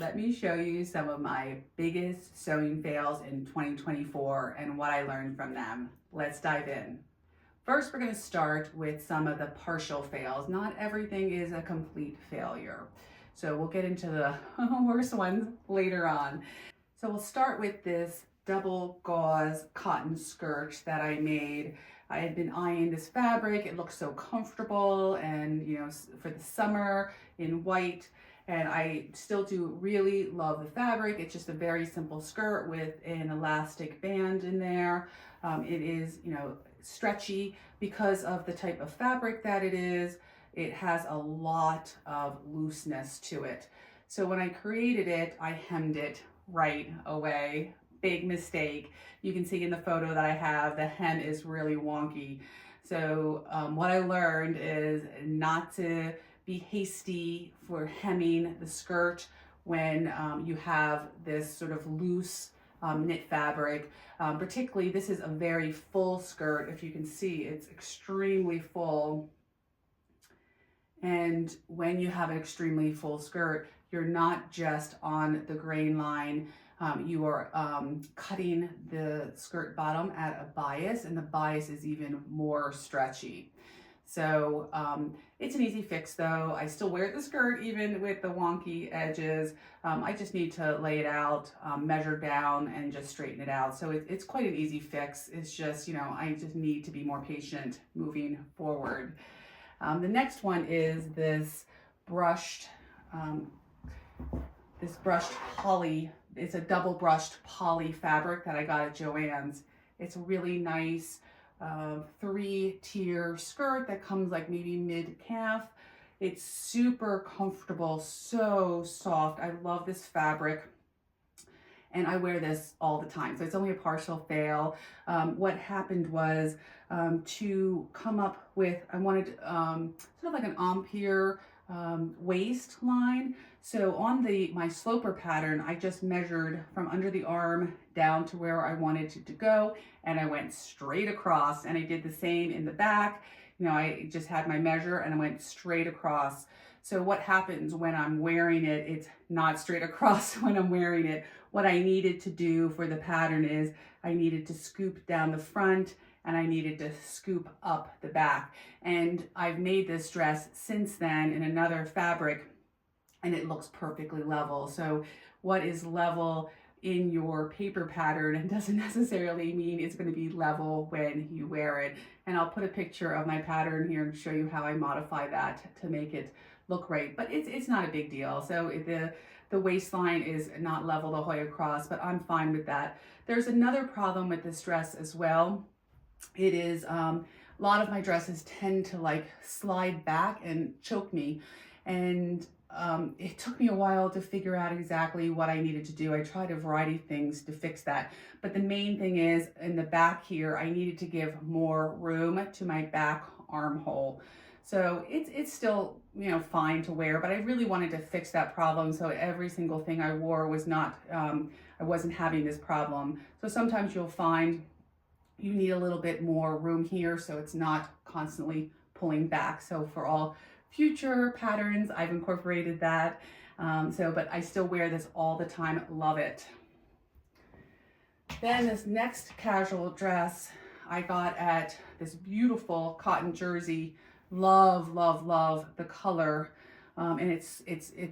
Let me show you some of my biggest sewing fails in 2024 and what I learned from them. Let's dive in. First, we're going to start with some of the partial fails. Not everything is a complete failure. So we'll get into the worst ones later on. So we'll start with this double gauze cotton skirt that I made. I had been eyeing this fabric. It looks so comfortable and, for the summer in white. And I still do really love the fabric. It's just a very simple skirt with an elastic band in there. It is, stretchy because of the type of fabric that it is. It has a lot of looseness to it. So when I created it, I hemmed it right away. Big mistake. You can see in the photo that I have, the hem is really wonky. So what I learned is not to be hasty for hemming the skirt when you have this sort of loose knit fabric. Particularly, this is a very full skirt. If you can see, it's extremely full. And when you have an extremely full skirt, you're not just on the grain line. You are cutting the skirt bottom at a bias, and the bias is even more stretchy. So it's an easy fix though. I still wear the skirt even with the wonky edges. I just need to lay it out, measure down, and just straighten it out. So it's quite an easy fix. It's just, I just need to be more patient moving forward. The next one is this brushed poly. It's a double brushed poly fabric that I got at Joann's. It's really nice. 3-tier skirt that comes like maybe mid-calf. It's super comfortable, so soft. I love this fabric and I wear this all the time. So it's only a partial fail. What happened was to come up with, I wanted sort of like an ampere waistline. So on my sloper pattern, I just measured from under the arm down to where I wanted it to go, and I went straight across, and I did the same in the back. I just had my measure and I went straight across. So what happens when I'm wearing it, it's not straight across when I'm wearing it. What I needed to do for the pattern is I needed to scoop down the front and I needed to scoop up the back. And I've made this dress since then in another fabric and it looks perfectly level. So what is level in your paper pattern and doesn't necessarily mean it's going to be level when you wear it. And I'll put a picture of my pattern here and show you how I modify that to make it look right. But it's not a big deal. So the waistline is not level the whole way across, but I'm fine with that. There's another problem with this dress as well. It is a lot of my dresses tend to like slide back and choke me, and it took me a while to figure out exactly what I needed to do. I tried a variety of things to fix that, but the main thing is in the back here, I needed to give more room to my back armhole. So it's still, fine to wear, but I really wanted to fix that problem. So every single thing I wore was not, I wasn't having this problem. So sometimes you'll find you need a little bit more room here so it's not constantly pulling back. So for all future patterns, I've incorporated that. But I still wear this all the time, love it. Then this next casual dress I got at this beautiful cotton jersey. Love, love, love the color. And it's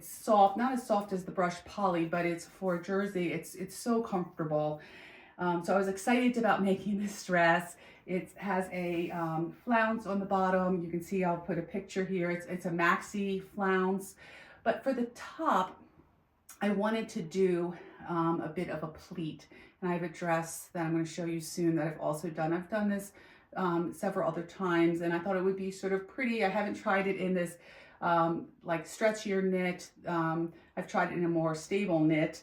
soft, not as soft as the brushed poly, but it's for jersey. It's so comfortable. So I was excited about making this dress. It has a flounce on the bottom. You can see, I'll put a picture here. It's a maxi flounce. But for the top, I wanted to do a bit of a pleat. And I have a dress that I'm going to show you soon that I've also done. I've done this several other times, and I thought it would be sort of pretty. I haven't tried it in this like stretchier knit. I've tried it in a more stable knit,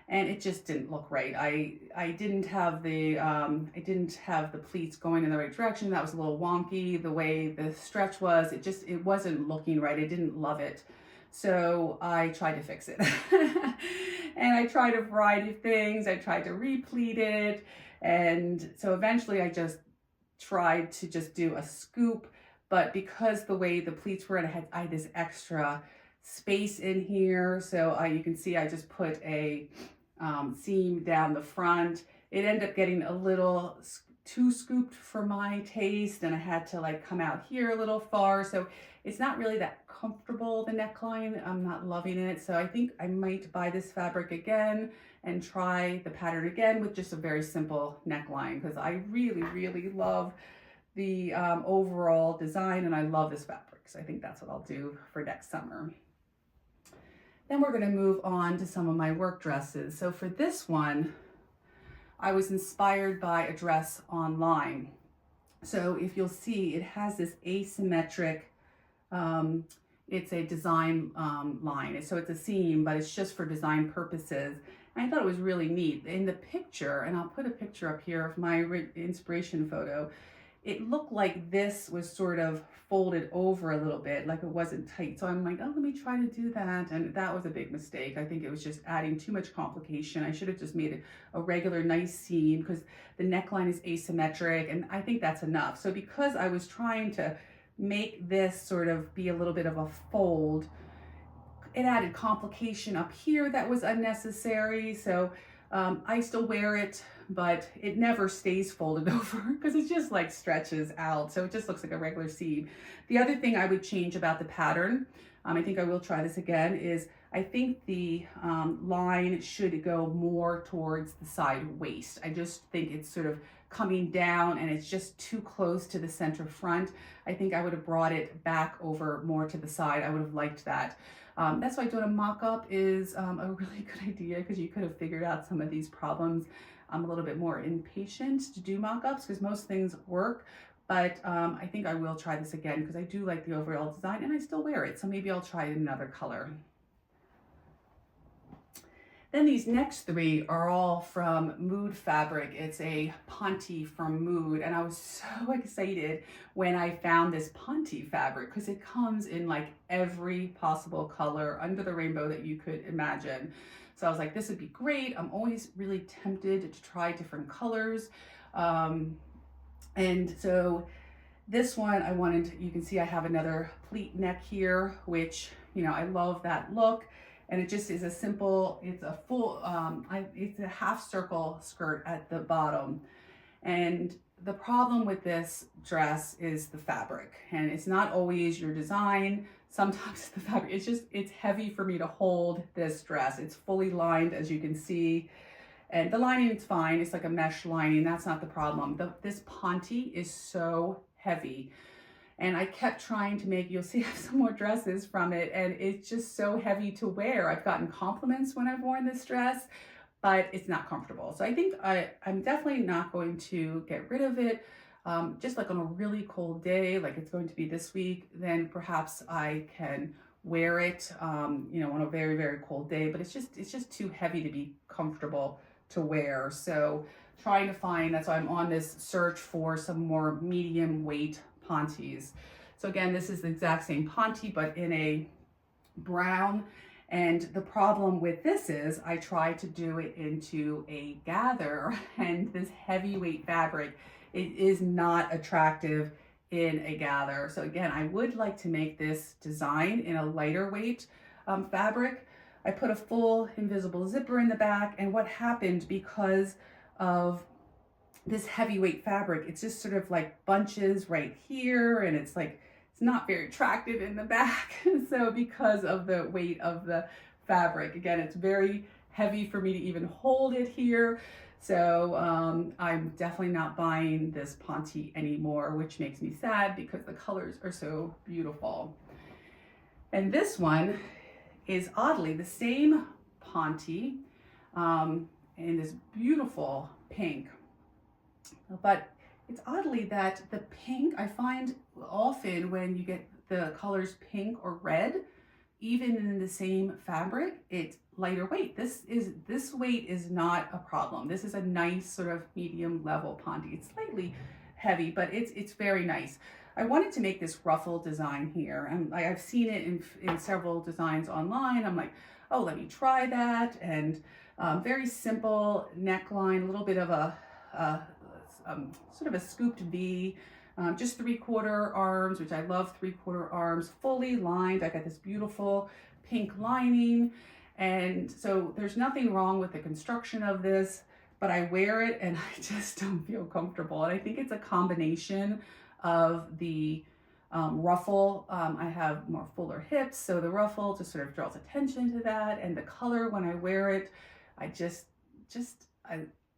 and it just didn't look right. I didn't have the pleats going in the right direction. That was a little wonky. The way the stretch was, it wasn't looking right. I didn't love it. So I tried to fix it. And I tried a variety of things. I tried to re-pleat it. And so eventually I just tried to just do a scoop. But because the way the pleats were, I had this extra space in here. So you can see I just put a seam down the front. It ended up getting a little too scooped for my taste, and I had to like come out here a little far. So it's not really that comfortable, the neckline. I'm not loving it. So I think I might buy this fabric again and try the pattern again with just a very simple neckline, because I really, really love the overall design, and I love this fabric. So I think that's what I'll do for next summer. Then we're going to move on to some of my work dresses. So for this one, I was inspired by a dress online. So if you'll see, it has this asymmetric, it's a design line. So it's a seam, but it's just for design purposes. And I thought it was really neat. In the picture, and I'll put a picture up here of my inspiration photo, it looked like this was sort of folded over a little bit, like it wasn't tight. So I'm like, oh, let me try to do that. And that was a big mistake. I think it was just adding too much complication. I should have just made it a regular nice seam, because the neckline is asymmetric, and I think that's enough. So because I was trying to make this sort of be a little bit of a fold, it added complication up here that was unnecessary. So I still wear it, but it never stays folded over because it just like stretches out. So it just looks like a regular seam. The other thing I would change about the pattern, I think I will try this again, is I think the line should go more towards the side waist. I just think it's sort of coming down and it's just too close to the center front. I think I would have brought it back over more to the side. I would have liked that. That's why doing a mock-up is a really good idea, because you could have figured out some of these problems. I'm a little bit more impatient to do mock-ups because most things work, but I think I will try this again because I do like the overall design and I still wear it. So maybe I'll try it in another color. Then these next three are all from Mood Fabric. It's a Ponte from Mood, and I was so excited when I found this Ponte fabric because it comes in like every possible color under the rainbow that you could imagine. So I was like, this would be great. I'm always really tempted to try different colors. And so this one I wanted, you can see I have another pleat neck here, which, you know, I love that look. And it just is a simple, it's a full, it's a half circle skirt at the bottom. And the problem with this dress is the fabric, and it's not always your design. Sometimes the fabric, it's heavy for me to hold this dress. It's fully lined, as you can see. And the lining is fine. It's like a mesh lining. That's not the problem. This Ponte is so heavy. And I kept trying to make, you'll see I have some more dresses from it, and it's just so heavy to wear. I've gotten compliments when I've worn this dress, but it's not comfortable. So I think I'm definitely not going to get rid of it. Just like on a really cold day, like it's going to be this week, then perhaps I can wear it, you know, on a very, very cold day, but it's just too heavy to be comfortable to wear. So trying to find, that's why I'm on this search for some more medium weight Pontes. So again, this is the exact same Ponte, but in a brown. And the problem with this is I tried to do it into a gather, and this heavyweight fabric, it is not attractive in a gather. So again, I would like to make this design in a lighter weight fabric. I put a full invisible zipper in the back, and what happened because of this heavyweight fabric, it's just sort of like bunches right here, and it's like, it's not very attractive in the back. So because of the weight of the fabric, again, it's very heavy for me to even hold it here. So I'm definitely not buying this Ponte anymore, which makes me sad because the colors are so beautiful. And this one is oddly the same Ponte in this beautiful pink. But it's oddly that the pink, I find often when you get the colors pink or red, even in the same fabric, it's lighter weight. This weight is not a problem. This is a nice sort of medium level Ponte. It's slightly heavy, but it's very nice. I wanted to make this ruffle design here, and I've seen it in several designs online. I'm like, oh, let me try that. And very simple neckline, a little bit of a sort of a scooped V, just 3/4 arms, which I love 3/4 arms, fully lined. I got this beautiful pink lining. And so there's nothing wrong with the construction of this, but I wear it and I just don't feel comfortable. And I think it's a combination of the ruffle. I have more fuller hips, so the ruffle just sort of draws attention to that. And the color when I wear it,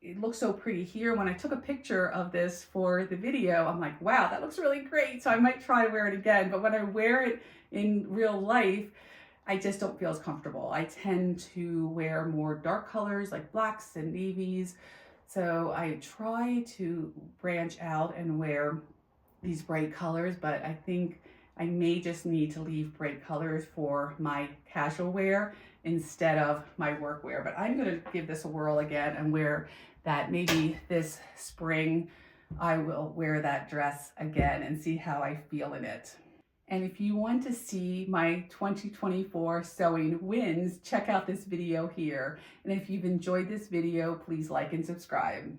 it looks so pretty here. When I took a picture of this for the video, I'm like, wow, that looks really great. So I might try to wear it again. But when I wear it in real life, I just don't feel as comfortable. I tend to wear more dark colors like blacks and navies. So I try to branch out and wear these bright colors, but I think I may just need to leave bright colors for my casual wear instead of my work wear. But I'm gonna give this a whirl again and wear that. Maybe this spring I will wear that dress again and see how I feel in it. And if you want to see my 2024 sewing wins, check out this video here. And if you've enjoyed this video, please like and subscribe.